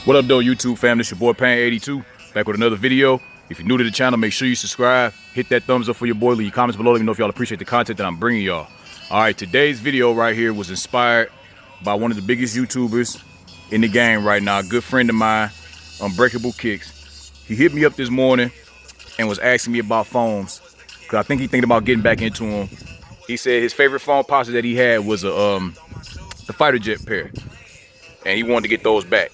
What up though, YouTube fam? This your boy Pan82 back with another video. If you're new to the channel, make sure you subscribe, hit that thumbs up for your boy, leave your comments below, let me know if y'all appreciate the content that I'm bringing y'all. Alright, today's video right here was inspired by one of the biggest YouTubers in the game right now, a good friend of mine, Unbreakable Kicks. He hit me up this morning and was asking me about foams, because I think he thinking about getting back into them. He said his favorite Foamposite that he had was the fighter jet pair, and he wanted to get those back.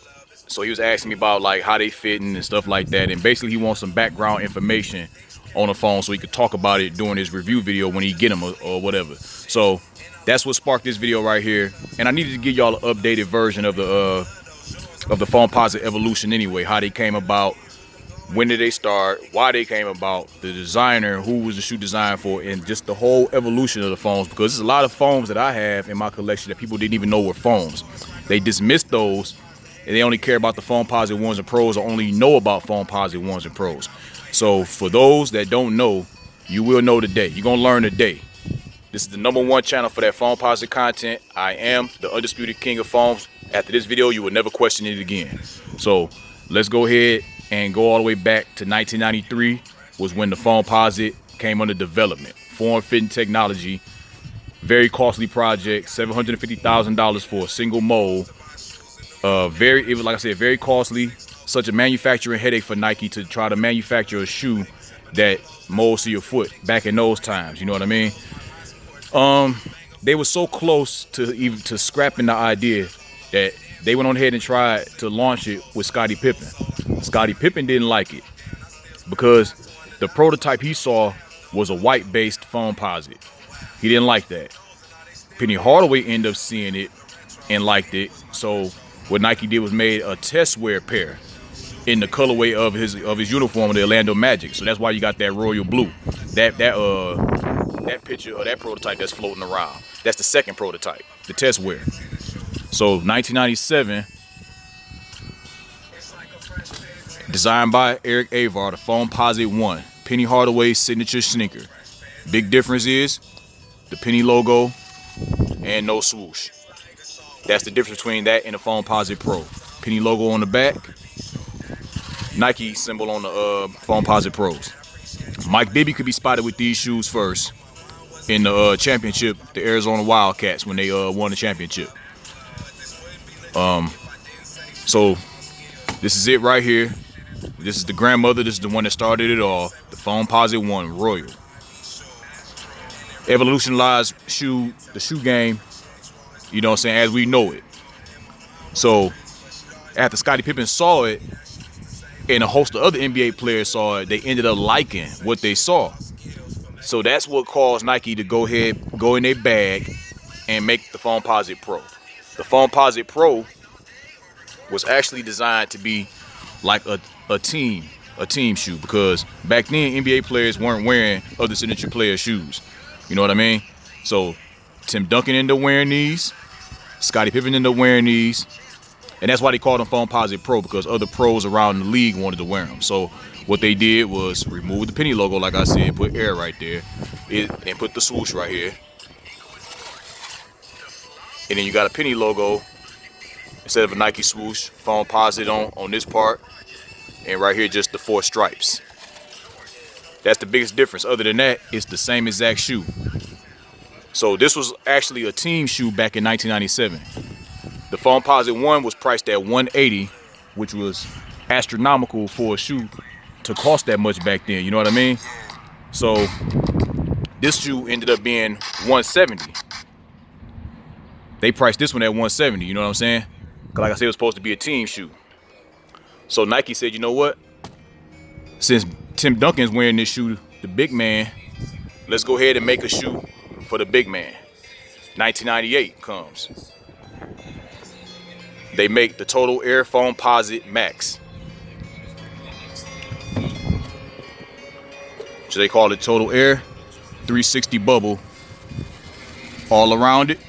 So he was asking me about like how they fitting and stuff like that, and basically he wants some background information on the phone so he could talk about it during his review video when he get them or whatever. So that's what sparked this video right here, and I needed to give y'all an updated version of the Foamposite evolution anyway, how they came about, when did they start, why they came about, the designer, who was the shoe designed for, and just the whole evolution of the foams, because there's a lot of foams that I have in my collection that people didn't even know were foams. They dismissed those and they only care about the Foamposite 1s and Pros, or only know about Foamposite 1s and Pros. So for those that don't know, you will know today. You're gonna learn today. This is the #1 channel for that Foamposite content. I am the undisputed king of foams. After this video, you will never question it again. So let's go ahead and go all the way back to 1993 was when the Foamposite came under development. Form fitting technology, very costly project, $750,000 for a single mold. It was, like I said, very costly. Such a manufacturing headache for Nike to try to manufacture a shoe that molds to your foot back in those times. You know what I mean? They were so close to scrapping the idea that they went on ahead and tried to launch it with Scottie Pippen. Scottie Pippen didn't like it because the prototype he saw was a white-based Foamposite. He didn't like that. Penny Hardaway ended up seeing it and liked it. So what Nike did was made a test wear pair in the colorway of his uniform of the Orlando Magic. So that's why you got that royal blue. That picture or that prototype that's floating around. That's the second prototype, the test wear. So 1997, designed by Eric Avar, the Foamposite 1, Penny Hardaway's signature sneaker. Big difference is the Penny logo and no swoosh. That's the difference between that and the Foamposite Pro. Penny logo on the back, Nike symbol on the Foamposite Pros. Mike Bibby could be spotted with these shoes first in the championship, the Arizona Wildcats, when they won the championship. So this is it right here. This is the grandmother. This is the one that started it all. The Foamposite 1 Royal. Evolutionized the shoe game, you know what I'm saying, as we know it. So after Scottie Pippen saw it and a host of other NBA players saw it, they ended up liking what they saw. So that's what caused Nike to go in their bag and make the Foamposite Pro. The Foamposite Pro was actually designed to be like a team shoe, because back then NBA players weren't wearing other signature player shoes. You know what I mean? So Tim Duncan ended up wearing these, Scottie Pippen ended up wearing these, and that's why they called them Foamposite Pro, because other pros around the league wanted to wear them. So what they did was remove the Penny logo, like I said, put Air right there, and put the swoosh right here. And then you got a Penny logo instead of a Nike swoosh, Foamposite on this part, and right here just the 4 stripes. That's the biggest difference. Other than that, it's the same exact shoe. So this was actually a team shoe back in 1997. The Foamposite 1 was priced at $180, which was astronomical for a shoe to cost that much back then. You know what I mean? So this shoe ended up being $170. They priced this one at $170. You know what I'm saying? Because like I said, it was supposed to be a team shoe. So Nike said, you know what? Since Tim Duncan's wearing this shoe, the big man, let's go ahead and make a shoe for the big man. 1998 comes. They make the Total Air Foamposite Max. So they call it Total Air 360 bubble all around it.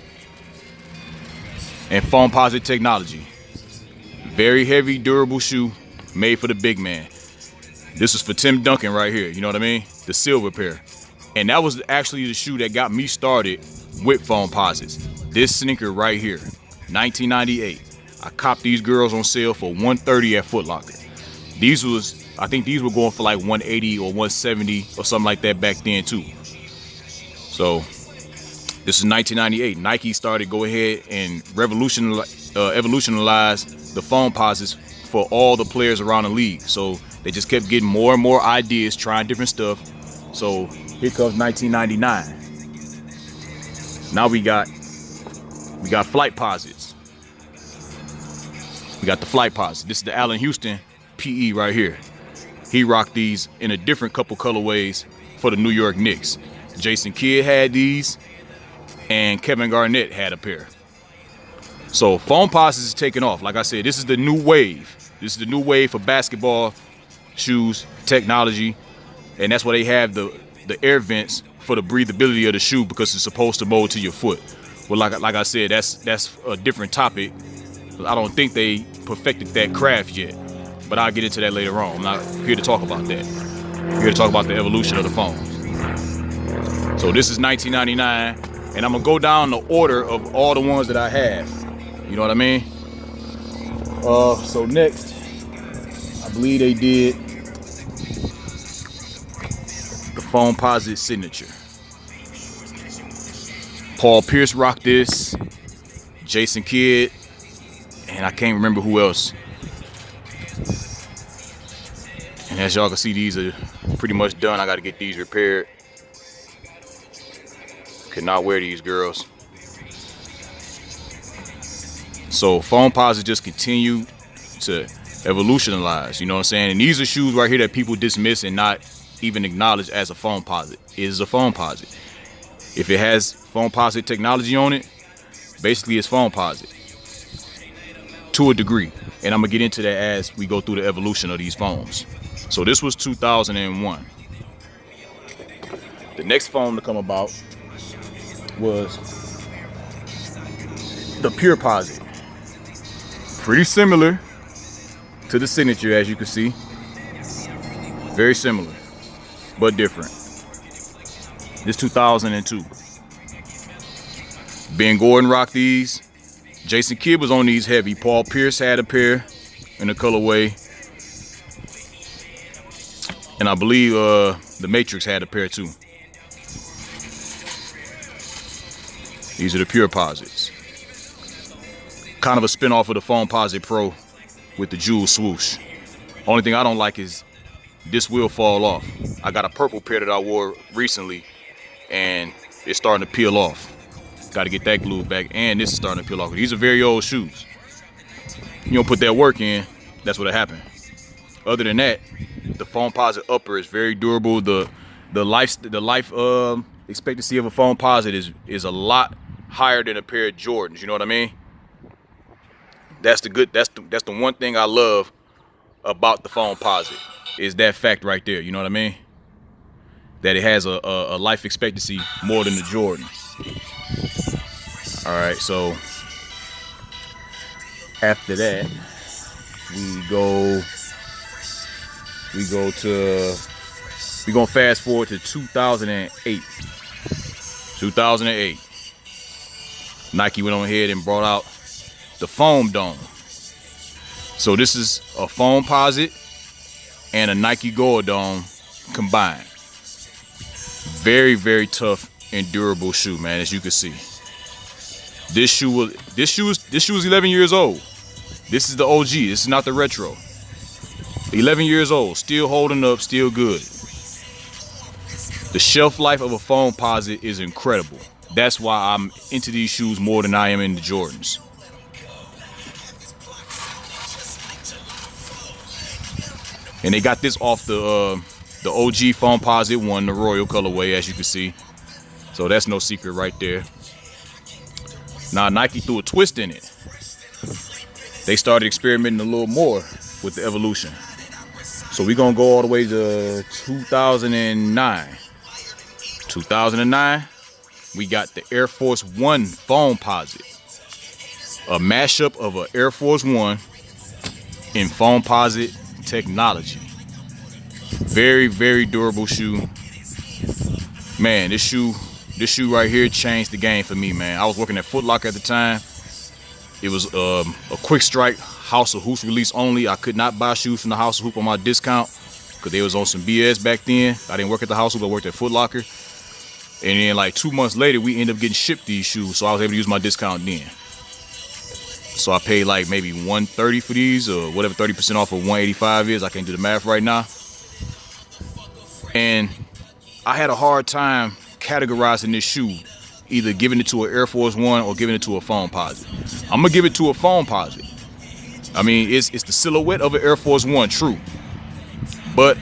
And Foamposite technology. Very heavy, durable shoe made for the big man. This is for Tim Duncan right here, you know what I mean? The silver pair. And that was actually the shoe that got me started with Foamposites. This sneaker right here, 1998. I copped these girls on sale for $130 at Foot Locker. I think these were going for like $180 or $170 or something like that back then too. So this is 1998. Nike started go ahead and evolutionalize the Foamposites for all the players around the league. So they just kept getting more and more ideas, trying different stuff. So here comes 1999. Now we got Flightposites. We got the Flightposites. This is the Allen Houston PE right here. He rocked these in a different couple colorways for the New York Knicks. Jason Kidd had these, and Kevin Garnett had a pair. So Foamposites is taking off. Like I said, this is the new wave. This is the new wave for basketball shoes technology, and that's why they have the air vents for the breathability of the shoe, because it's supposed to mold to your foot. Well, like I said, that's a different topic. I don't think they perfected that craft yet, but I'll get into that later on. I'm not here to talk about that. I'm here to talk about the evolution of the foams. So this is 1999, and I'm gonna go down the order of all the ones that I have. You know what I mean? So next, I believe they did the Foamposite signature. Paul Pierce rocked this, Jason Kidd, and I can't remember who else. And as y'all can see, these are pretty much done. I got to get these repaired. Could not wear these girls. So Foamposite just continue to evolutionize, you know what I'm saying? And these are shoes right here that people dismiss and not even acknowledge as a Foamposite. It is a Foamposite. If it has Foamposite technology on it, basically it's Foamposite to a degree. And I'm gonna get into that as we go through the evolution of these foams. So this was 2001. The next foam to come about was the Pureposite. Pretty similar to the signature, as you can see. Very similar, but different. This 2002. Ben Gordon rocked these. Jason Kidd was on these heavy. Paul Pierce had a pair in the colorway. And I believe the Matrix had a pair too. These are the Pureposites. Kind of a spin-off of the Foamposite Pro with the jewel swoosh. Only thing I don't like is this will fall off. I got a purple pair that I wore recently, and it's starting to peel off. Got to get that glued back, and this is starting to peel off. These are very old shoes. You don't put that work in, that's what'll happen. Other than that, the Foamposite upper is very durable. The life expectancy of a Foamposite is a lot higher than a pair of Jordans. You know what I mean? That's the one thing I love about the Foamposite, is that fact right there. You know what I mean? That it has a life expectancy more than the Jordan. All right, so after that, we're gonna fast forward to 2008. 2008. Nike went on ahead and brought out the Foam Dome. So this is a Foamposite and a Nike Gold Dome combined. Very, very tough and durable shoe, man, as you can see. This shoe was 11 years old. This is the OG. This is not the retro. 11 years old, still holding up, still good. The shelf life of a Foamposite is incredible. That's why I'm into these shoes more than I am in the Jordans. And they got this off the OG Foamposite 1, the Royal colorway, as you can see. So that's no secret right there. Now Nike threw a twist in it. They started experimenting a little more with the evolution. So we're gonna go all the way to 2009. 2009, we got the Air Force One Foamposite. A mashup of an Air Force One in Foamposite technology. Very, very durable shoe. Man, this shoe right here changed the game for me, man. I was working at Foot Locker at the time, It was a quick strike House of Hoops release only. I could not buy shoes from the House of Hoop on my discount because they was on some BS back then. I didn't work at the House of Hoop, I worked at Foot Locker. And then like 2 months later, we ended up getting shipped these shoes, so I was able to use my discount then. So I paid like maybe $130 for these, or whatever 30% off of $185 is. I can't do the math right now. And I had a hard time categorizing this shoe, either giving it to an Air Force One or giving it to a Foamposite. I'm gonna give it to a Foamposite. I mean, it's the silhouette of an Air Force One, true, but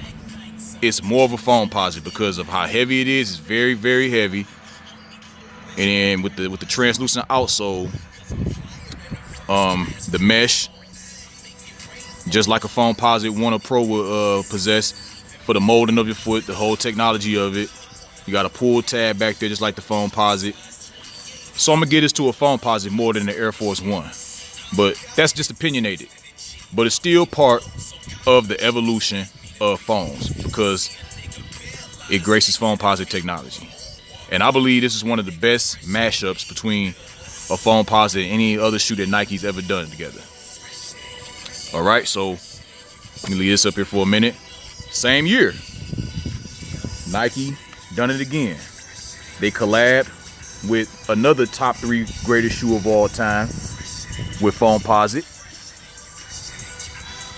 it's more of a Foamposite because of how heavy it is. It's very, very heavy, and then with the translucent outsole, the mesh, just like a Foamposite 1 Pro will possess for the molding of your foot, the whole technology of it. You got a pull tab back there, just like the Foamposite. So I'm gonna get this to a Foamposite more than the Air Force One, but that's just opinionated. But it's still part of the evolution of foams because it graces Foamposite technology. And I believe this is one of the best mashups between a Foamposite and any other shoe that Nike's ever done together. All right, so let me leave this up here for a minute. Same year, Nike done it again. They collabed with another top 3 greatest shoe of all time with Foamposite,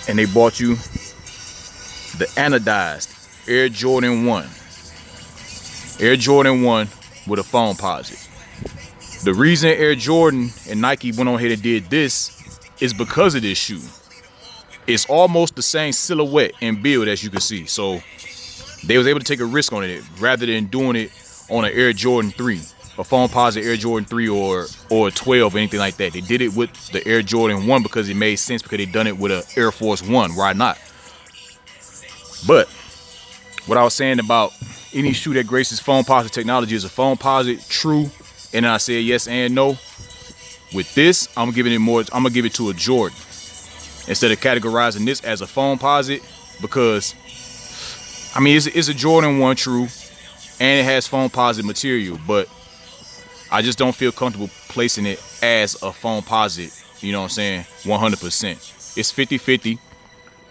and they bought you the anodized Air Jordan 1. Air Jordan 1 with a Foamposite. The reason Air Jordan and Nike went on ahead and did this is because of this shoe. It's almost the same silhouette and build as you can see. So they was able to take a risk on it rather than doing it on an Air Jordan 3, a Foamposite Air Jordan 3 or a 12 or anything like that. They did it with the Air Jordan 1 because it made sense, because they done it with an Air Force 1. Why not? But what I was saying about any shoe that graces Foamposite technology is a Foamposite, true. And then I said yes and no. With this, I'm gonna give it to a Jordan instead of categorizing this as a Foamposite, because I mean it's a Jordan 1, true, and it has Foamposite material, but I just don't feel comfortable placing it as a Foamposite, you know what I'm saying, 100%. It's 50-50,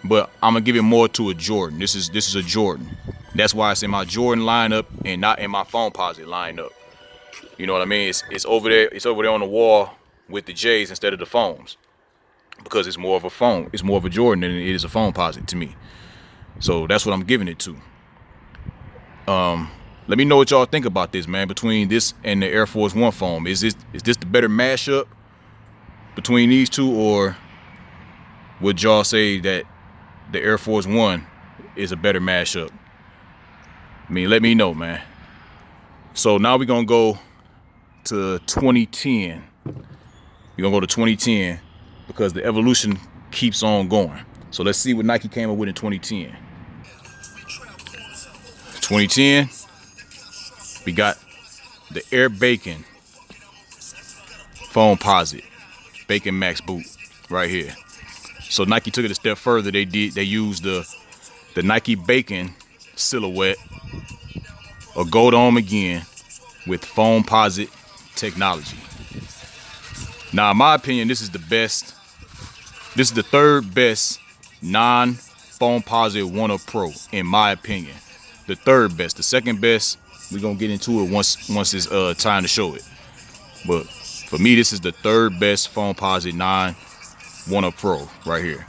but I'm gonna give it more to a Jordan. This is a Jordan. That's why it's in my Jordan lineup and not in my Foamposite lineup. You know what I mean? It's over there. It's over there on the wall with the J's instead of the foams, because it's more of a foam. It's more of a Jordan than it is a Foamposite to me. So that's what I'm giving it to. Let me know what y'all think about this, man. Between this and the Air Force One foam, is this the better mashup between these two, or would y'all say that the Air Force One is a better mashup? I mean, let me know, man. So now we're gonna go to 2010. We're gonna go to 2010 because the evolution keeps on going. So let's see what Nike came up with in 2010. 2010, we got the Air Bacon Foamposite Bacon Max boot right here. So Nike took it a step further. They used the Nike Bacon silhouette, a gold dome again, with Foamposite technology. Now, in my opinion, this is the best. This is the third best non-Foamposite 1 Pro, in my opinion. The third best. The second best, we're gonna get into it once it's time to show it. But for me, this is the third best Foamposite 1 Pro right here.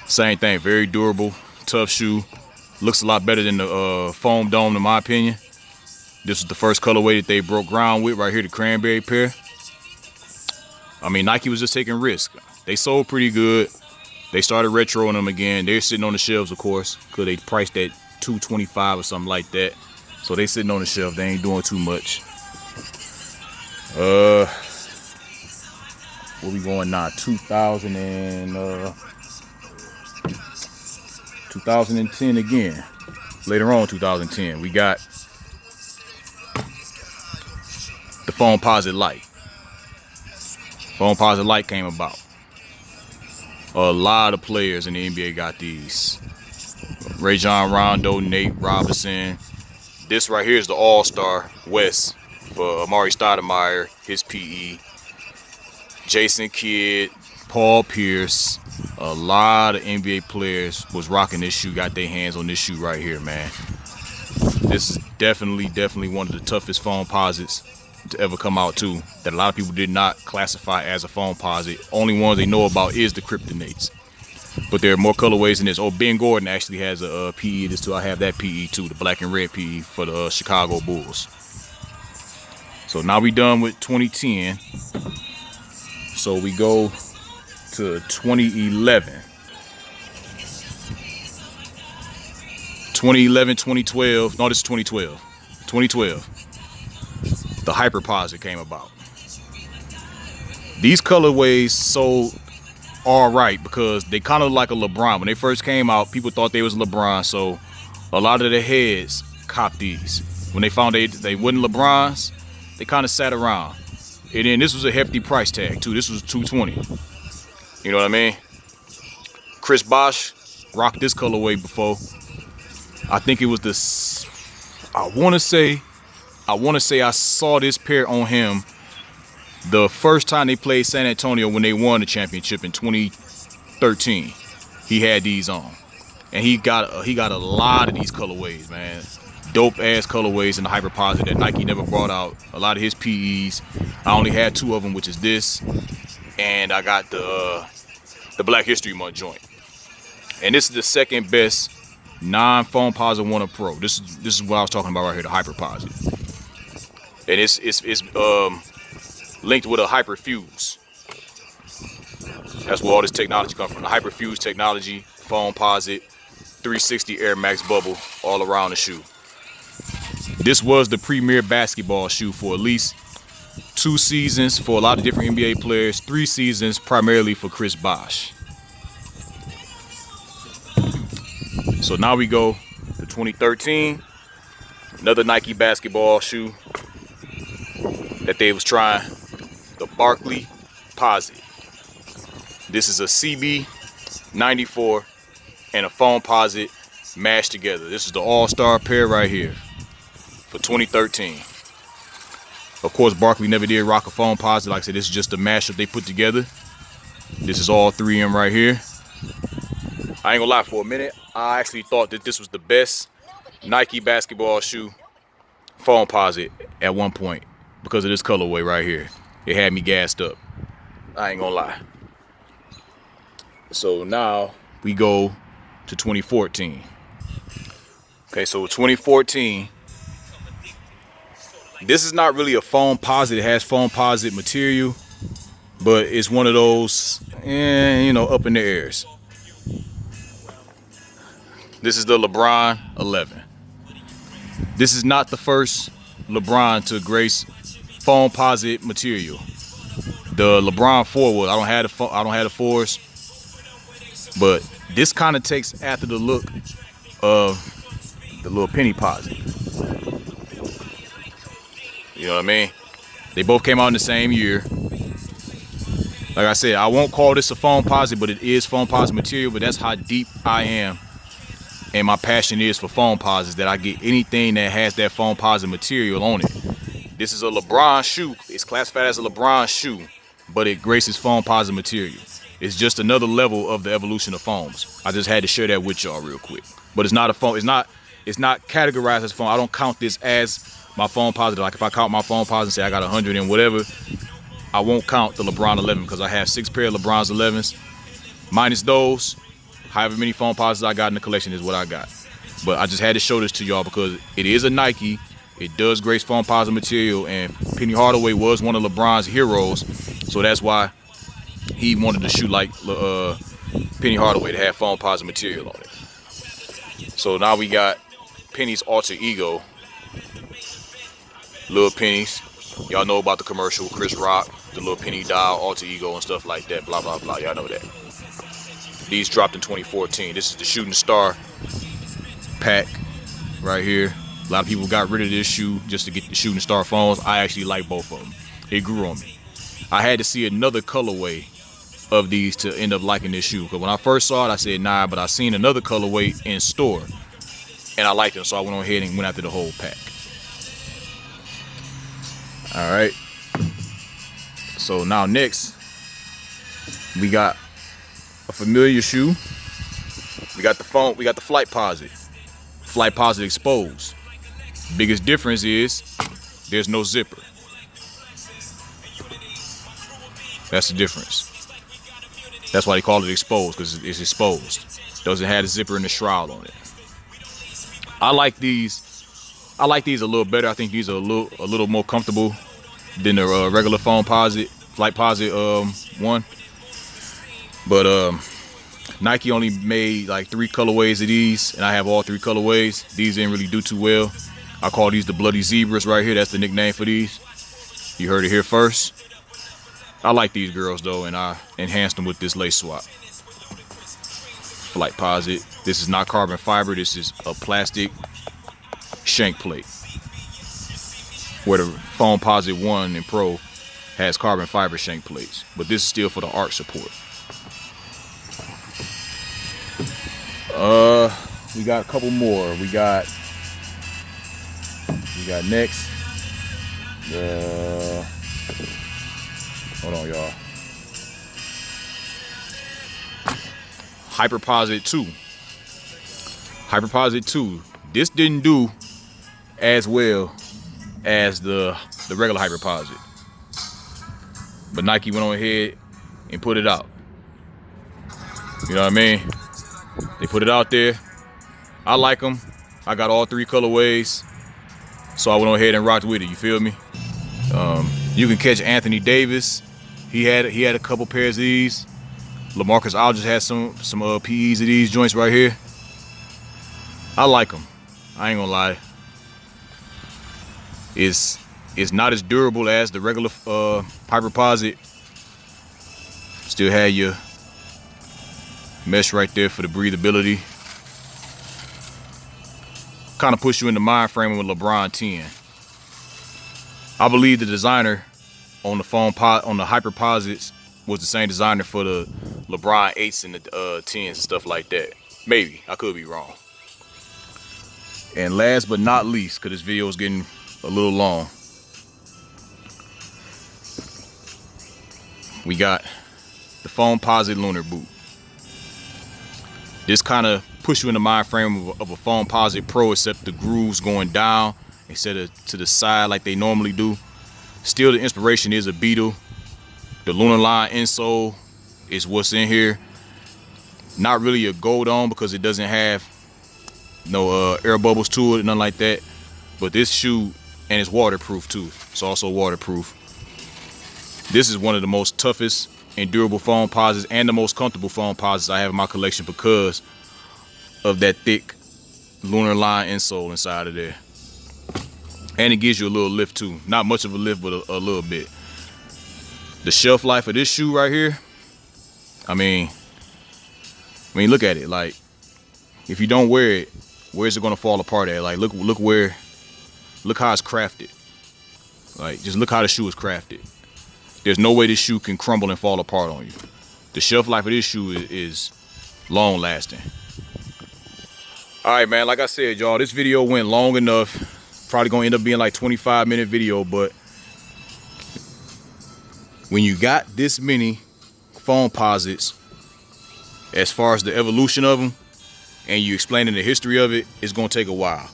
Same thing, very durable, tough shoe. Looks a lot better than the Foam Dome, in my opinion. This is the first colorway that they broke ground with right here, the cranberry pair. I mean, Nike was just taking risks. They sold pretty good. They started retroing them again. They're sitting on the shelves, of course, because they priced at $225 or something like that. So they sitting on the shelf. They ain't doing too much. Where we going now? 2010 again. Later on, 2010, we got the Foamposite Light. Foamposite Light came about. A lot of players in the NBA got these. Rajon Rondo, Nate Robinson. This right here is the All-Star West for Amari Stoudemire, his PE. Jason Kidd, Paul Pierce, a lot of NBA players was rocking this shoe, got their hands on this shoe right here, man. This is definitely one of the toughest Foamposites to ever come out too, that a lot of people did not classify as a Foamposite. Only ones they know about is the Kryptonates. But there are more colorways than this. Oh, Ben Gordon actually has a PE this too. I have that PE too, the black and red PE for the Chicago Bulls. So now we done with 2010. So we go to 2011. 2011, 2012. No, this is 2012. 2012. The Hyperposit came about. These colorways sold all right because they kind of like a LeBron. When they first came out, people thought they was LeBron, so a lot of the heads copped these. When they found they wasn't LeBrons, they kind of sat around. And then this was a hefty price tag too. This was $220. You know what I mean? Chris Bosh rocked this colorway before. I think it was this. I want to say I saw this pair on him the first time they played San Antonio when they won the championship in 2013. He had these on, and he got a lot of these colorways, man. Dope ass colorways in the Hyperposit that Nike never brought out. A lot of his PEs. I only had 2 of them, which is this, and I got the Black History Month joint. And this is the second best non-Foamposite 1 Pro. This is what I was talking about right here, the Hyperposit. And it's linked with a Hyperfuse. That's where all this technology comes from. The Hyperfuse technology, Foamposite, 360 Air Max bubble all around the shoe. This was the premier basketball shoe for at least 2 seasons for a lot of different NBA players, 3 seasons primarily for Chris Bosh. So now we go to 2013, another Nike basketball shoe that they was trying, the Barkley Posit. This is a CB94 and a Foamposite mashed together. This is the all-star pair right here for 2013. Of course, Barkley never did rock a Foamposite. Like I said, this is just a mashup they put together. This is all 3 of them right here. I ain't gonna lie, for a minute, I actually thought that this was the best Nike basketball shoe Foamposite at one point because of this colorway right here. It had me gassed up. I ain't gonna lie. So now we go to 2014. Okay, so 2014. This is not really a Foamposite. It has Foamposite material, but it's one of those, you know, up in the airs. This is the LeBron 11. This is not the first LeBron to grace Foamposite material. The LeBron 4 was. I don't have the 4s, but this kind of takes after the look of the little penny posit. You know what I mean? They both came out in the same year. Like I said, I won't call this a Foamposite, but it is Foamposite material. But that's how deep I am, and my passion is for Foamposites, that I get anything that has that Foamposite material on it. This is a LeBron shoe. It's classified as a LeBron shoe, but it graces Foamposite material. It's just another level of the evolution of foams. I just had to share that with y'all real quick. But it's not a foam. It's not categorized as foam. I don't count this as my Foamposite. Like if I count my Foamposite and say I got 100 and whatever, I won't count the LeBron 11 because I have 6 pair of LeBron's 11s. Minus those, however many Foamposites I got in the collection is what I got. But I just had to show this to y'all because it is a Nike. It does grace Foamposite material, and Penny Hardaway was one of LeBron's heroes, so that's why he wanted to shoot like Penny Hardaway to have Foamposite material on it. So now we got Penny's alter ego, Lil Penny's. Y'all know about the commercial, Chris Rock, the Lil Penny doll, alter ego and stuff like that, blah, blah, blah. Y'all know that. These dropped in 2014. This is the Shooting Star pack right here. A lot of people got rid of this shoe just to get the Shooting Star foams. I actually like both of them. It grew on me. I had to see another colorway of these to end up liking this shoe. Because when I first saw it, I said, nah, but I seen another colorway in store, and I liked them, so I went on ahead and went after the whole pack. All right. So now next, We got a familiar shoe. We got the Foamposite. Foamposite exposed. Biggest difference is there's no zipper. That's the difference. That's why they call it exposed, because it's exposed. Doesn't have a zipper and the shroud on it. I like these a little better. I think these are a little more comfortable than the regular Foamposite, one. But Nike only made like 3 colorways of these, and I have all 3 colorways. These didn't really do too well. I call these the Bloody Zebras right here. That's the nickname for these. You heard it here first. I like these girls though, and I enhanced them with this lace swap. Foamposite. This is not carbon fiber. This is a plastic shank plate. Where the Foamposite 1 and Pro has carbon fiber shank plates, but this is still for the arch support. We got a couple more. We got next. Hold on, y'all. Hyperposit 2. Hyperposit 2. This didn't do as well as the regular Hyperposit, but Nike went on ahead and put it out. You know what I mean? They put it out there. I like them. I got all 3 colorways, so I went on ahead and rocked with it. You feel me? You can catch Anthony Davis. He had a couple pairs of these. LaMarcus Aldridge has some PEs of these joints right here. I like them. I ain't gonna lie. It's not as durable as the regular Hyperposit. Still had your mesh right there for the breathability. Kind of push you in the mind frame with LeBron 10. I believe the designer on the Hyperposits was the same designer for the LeBron 8s and the 10s and stuff like that. Maybe, I could be wrong. And last but not least, because this video is getting a little long, we got the Foamposite Lunar Boot. This kind of push you in the mind frame of a Foamposite Pro, except the grooves going down instead of to the side like they normally do. Still, the inspiration is a beetle. The Lunar Line insole is what's in here. Not really a gold on because it doesn't have no air bubbles to it, nothing like that. But this shoe, and it's waterproof too. It's also waterproof. This is one of the most toughest and durable Foamposites and the most comfortable Foamposites I have in my collection because of that thick Lunar Line insole inside of there. And it gives you a little lift too. Not much of a lift, but a little bit. The shelf life of this shoe right here, I mean, look at it. Like, if you don't wear it, where's it gonna fall apart at? Like, look how it's crafted. Like, just look how the shoe is crafted. There's no way this shoe can crumble and fall apart on you. The shelf life of this shoe is long lasting. All right, man, like I said, y'all, this video went long enough. Probably gonna end up being like 25-minute video, but when you got this many Foamposites, as far as the evolution of them, and you explaining the history of it, it's gonna take a while.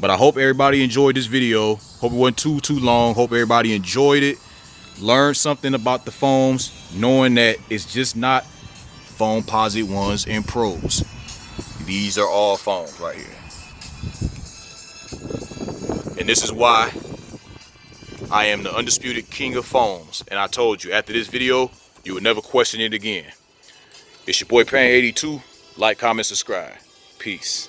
But I hope everybody enjoyed this video. Hope it wasn't too long. Hope everybody enjoyed it. Learned something about the foams, knowing that it's just not Foamposite 1s and Pros. These are all foams right here. And this is why I am the undisputed king of foams. And I told you, after this video, you would never question it again. It's your boy Pan 82. Like, comment, subscribe. Peace.